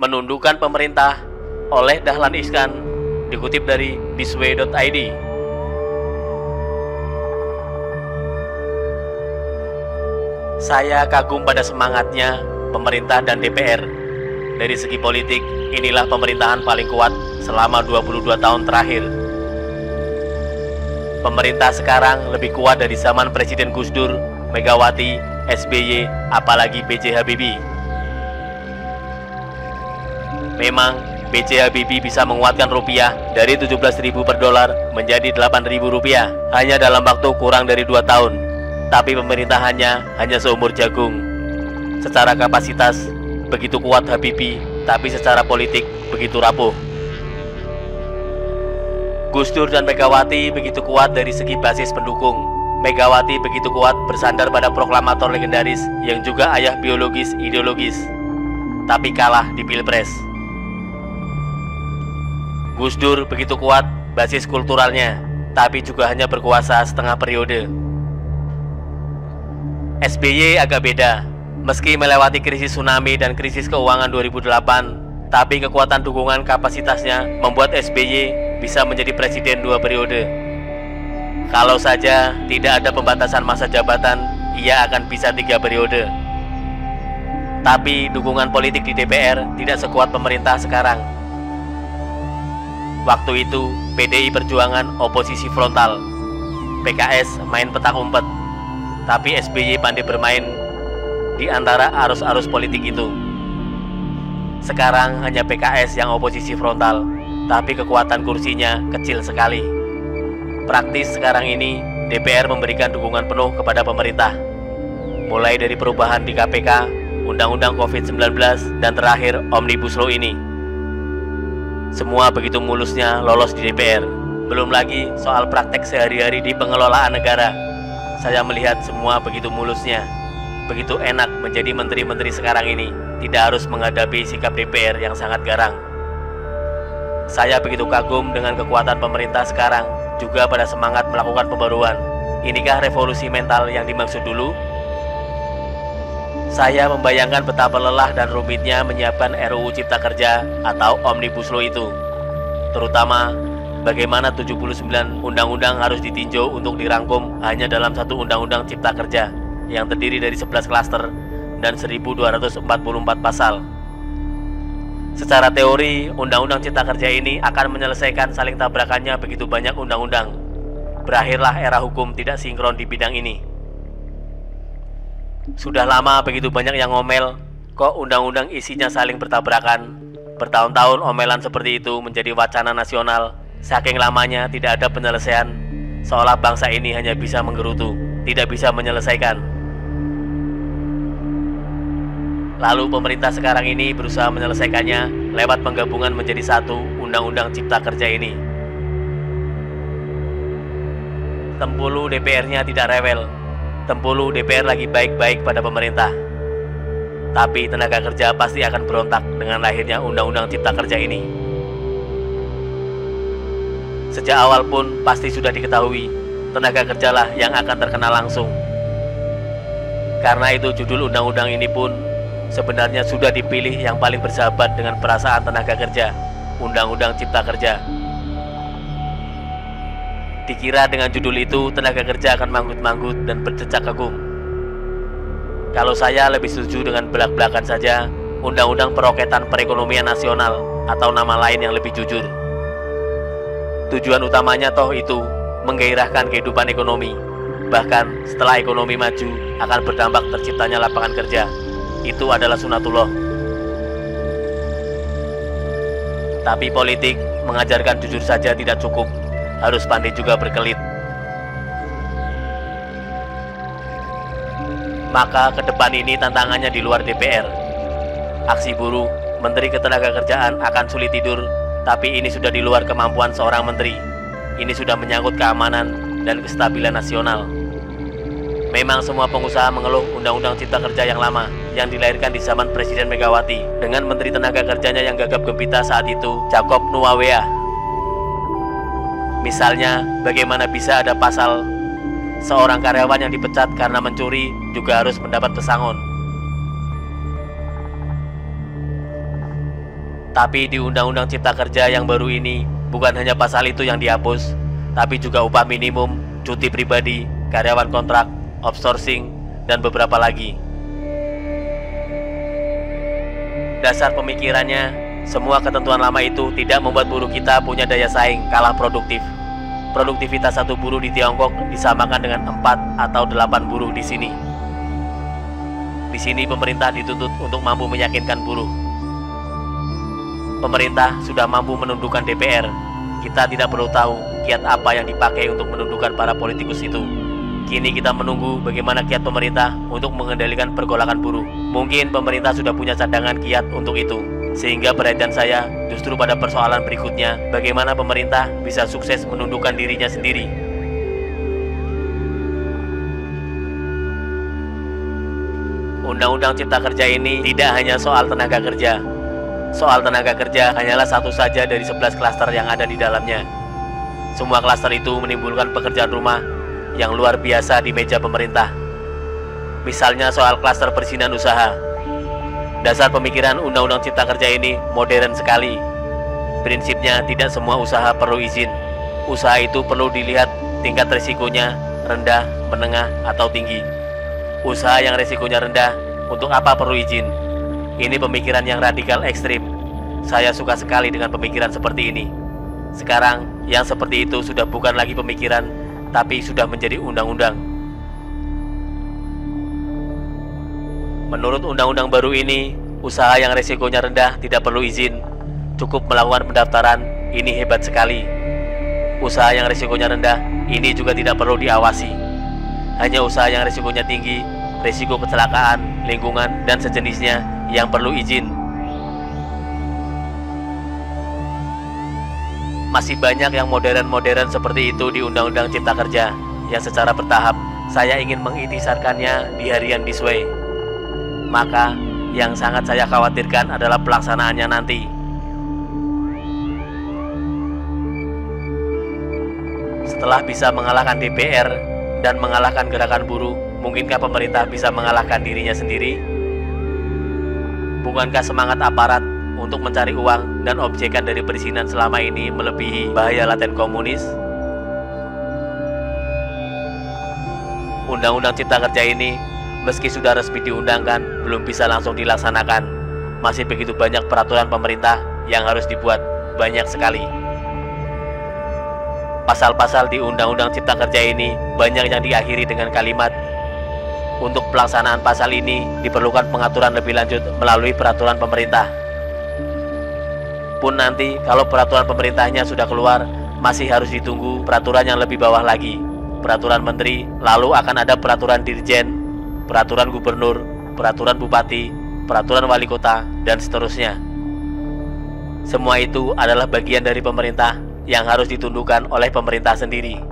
menundukkan pemerintah oleh Dahlan Iskan, dikutip dari thisway.id. Saya kagum pada semangatnya pemerintah dan DPR. Dari segi politik, inilah pemerintahan paling kuat selama 22 tahun terakhir. Pemerintah sekarang lebih kuat dari zaman Presiden Gus Dur, Megawati, SBY, apalagi B.J. Habibie. Memang B.J. Habibie bisa menguatkan rupiah dari 17.000 per dolar menjadi 8.000 rupiah hanya dalam waktu kurang dari 2 tahun. Tapi pemerintahannya hanya seumur jagung. Secara kapasitas begitu kuat Habibie, tapi secara politik begitu rapuh. Gus Dur dan Megawati begitu kuat dari segi basis pendukung. Megawati begitu kuat bersandar pada proklamator legendaris yang juga ayah biologis ideologis, tapi kalah di Pilpres. Gus Dur begitu kuat basis kulturalnya, tapi juga hanya berkuasa setengah periode. SBY agak beda. Meski melewati krisis tsunami dan krisis keuangan 2008, tapi kekuatan dukungan kapasitasnya membuat SBY bisa menjadi presiden 2 periode. Kalau saja tidak ada pembatasan masa jabatan, ia akan bisa 3 periode. Tapi dukungan politik di DPR tidak sekuat pemerintah sekarang. Waktu itu PDI Perjuangan oposisi frontal, PKS main petak umpet, tapi SBY pandai bermain di antara arus-arus politik itu. Sekarang hanya PKS yang oposisi frontal, tapi kekuatan kursinya kecil sekali. Praktis sekarang ini DPR memberikan dukungan penuh kepada pemerintah, mulai dari perubahan di KPK, Undang-Undang COVID-19, dan terakhir Omnibus Law ini. Semua begitu mulusnya lolos di DPR. Belum lagi soal praktek sehari-hari di pengelolaan negara. Saya melihat semua begitu mulusnya, begitu enak menjadi menteri-menteri sekarang ini, tidak harus menghadapi sikap DPR yang sangat garang. Saya begitu kagum dengan kekuatan pemerintah sekarang, juga pada semangat melakukan pembaruan. Inikah revolusi mental yang dimaksud dulu? Saya membayangkan betapa lelah dan rumitnya menyiapkan RUU Cipta Kerja atau Omnibus Law itu. Terutama bagaimana 79 undang-undang harus ditinjau untuk dirangkum hanya dalam satu undang-undang Cipta Kerja yang terdiri dari 11 klaster dan 1244 pasal. Secara teori, undang-undang Cipta Kerja ini akan menyelesaikan saling tabrakannya begitu banyak undang-undang. Berakhirlah era hukum tidak sinkron di bidang ini. Sudah lama begitu banyak yang ngomel, kok undang-undang isinya saling bertabrakan. Bertahun-tahun omelan seperti itu menjadi wacana nasional. Saking lamanya tidak ada penyelesaian, seolah bangsa ini hanya bisa menggerutu, tidak bisa menyelesaikan. Lalu pemerintah sekarang ini berusaha menyelesaikannya lewat penggabungan menjadi satu Undang-Undang Cipta Kerja ini. Tempulu DPR-nya tidak rewel. Tempulu DPR lagi baik-baik pada pemerintah. Tapi tenaga kerja pasti akan berontak dengan lahirnya Undang-Undang Cipta Kerja ini. Sejak awal pun pasti sudah diketahui, tenaga kerjalah yang akan terkena langsung. Karena itu judul undang-undang ini pun sebenarnya sudah dipilih yang paling bersahabat dengan perasaan tenaga kerja, Undang-Undang Cipta Kerja. Dikira dengan judul itu tenaga kerja akan manggut-manggut dan bercecak kagum. Kalau saya lebih setuju dengan belak-belakan saja Undang-Undang Peroketan Perekonomian Nasional atau nama lain yang lebih jujur. Tujuan utamanya toh itu menggairahkan kehidupan ekonomi. Bahkan setelah ekonomi maju akan berdampak terciptanya lapangan kerja. Itu adalah sunatullah. Tapi politik mengajarkan jujur saja tidak cukup, harus pandai juga berkelit. Maka ke depan ini tantangannya di luar DPR. Aksi buruh, Menteri Ketenagakerjaan akan sulit tidur, tapi ini sudah di luar kemampuan seorang menteri. Ini sudah menyangkut keamanan dan kestabilan nasional. Memang semua pengusaha mengeluh Undang-Undang Cipta Kerja yang lama, yang dilahirkan di zaman Presiden Megawati, dengan Menteri Tenaga Kerjanya yang gagap gempita saat itu, Jacob Nuawea. Misalnya, bagaimana bisa ada pasal seorang karyawan yang dipecat karena mencuri juga harus mendapat pesangon. Tapi di Undang-Undang Cipta Kerja yang baru ini, bukan hanya pasal itu yang dihapus, tapi juga upah minimum, cuti pribadi, karyawan kontrak, outsourcing, dan beberapa lagi. Dasar pemikirannya, semua ketentuan lama itu tidak membuat buruh kita punya daya saing kalah produktif. Produktivitas satu buruh di Tiongkok disamakan dengan 4 atau 8 buruh di sini. Di sini pemerintah dituntut untuk mampu meyakinkan buruh. Pemerintah sudah mampu menundukkan DPR. Kita tidak perlu tahu kiat apa yang dipakai untuk menundukkan para politikus itu. Kini kita menunggu bagaimana kiat pemerintah untuk mengendalikan pergolakan buruh. Mungkin pemerintah sudah punya cadangan kiat untuk itu. Sehingga perhatian saya justru pada persoalan berikutnya, bagaimana pemerintah bisa sukses menundukkan dirinya sendiri. Undang-Undang Cipta Kerja ini tidak hanya soal tenaga kerja. Soal tenaga kerja hanyalah satu saja dari 11 klaster yang ada di dalamnya. Semua klaster itu menimbulkan pekerjaan rumah yang luar biasa di meja pemerintah. Misalnya soal klaster perizinan usaha. Dasar pemikiran Undang-Undang Cipta Kerja ini modern sekali. Prinsipnya tidak semua usaha perlu izin. Usaha itu perlu dilihat tingkat risikonya rendah, menengah, atau tinggi. Usaha yang risikonya rendah, untuk apa perlu izin? Ini pemikiran yang radikal ekstrim. Saya suka sekali dengan pemikiran seperti ini. Sekarang, yang seperti itu sudah bukan lagi pemikiran, tapi sudah menjadi undang-undang. Menurut undang-undang baru ini, usaha yang risikonya rendah tidak perlu izin, cukup melakukan pendaftaran. Ini hebat sekali. Usaha yang risikonya rendah ini juga tidak perlu diawasi. Hanya usaha yang risikonya tinggi, risiko kecelakaan, lingkungan, dan sejenisnya yang perlu izin. Masih banyak yang modern-modern seperti itu di Undang-Undang Cipta Kerja yang secara bertahap saya ingin mengintisarkannya di harian this way. Maka yang sangat saya khawatirkan adalah pelaksanaannya nanti. Setelah bisa mengalahkan DPR dan mengalahkan gerakan buruh, mungkinkah pemerintah bisa mengalahkan dirinya sendiri? Bukankah semangat aparat untuk mencari uang dan objekan dari perizinan selama ini melebihi bahaya laten komunis? Undang-Undang Cipta Kerja ini, meski sudah resmi diundangkan, belum bisa langsung dilaksanakan. Masih begitu banyak peraturan pemerintah yang harus dibuat, banyak sekali. Pasal-pasal di Undang-Undang Cipta Kerja ini banyak yang diakhiri dengan kalimat, untuk pelaksanaan pasal ini diperlukan pengaturan lebih lanjut melalui peraturan pemerintah. Pun nanti kalau peraturan pemerintahnya sudah keluar, masih harus ditunggu peraturan yang lebih bawah lagi, peraturan menteri, lalu akan ada peraturan dirjen, peraturan gubernur, peraturan bupati, peraturan wali kota, dan seterusnya. Semua itu adalah bagian dari pemerintah yang harus ditundukkan oleh pemerintah sendiri.